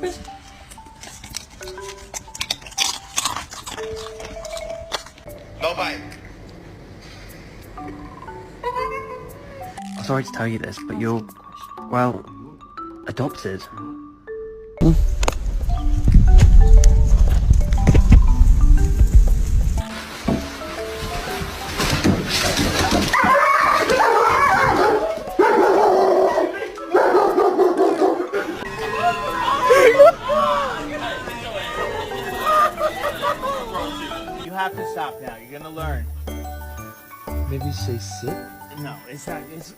stupid? No bite. I'm sorry to tell you this, but you're, well, adopted. You have to stop now. You're gonna learn. Maybe say sit? No, it's not. It's...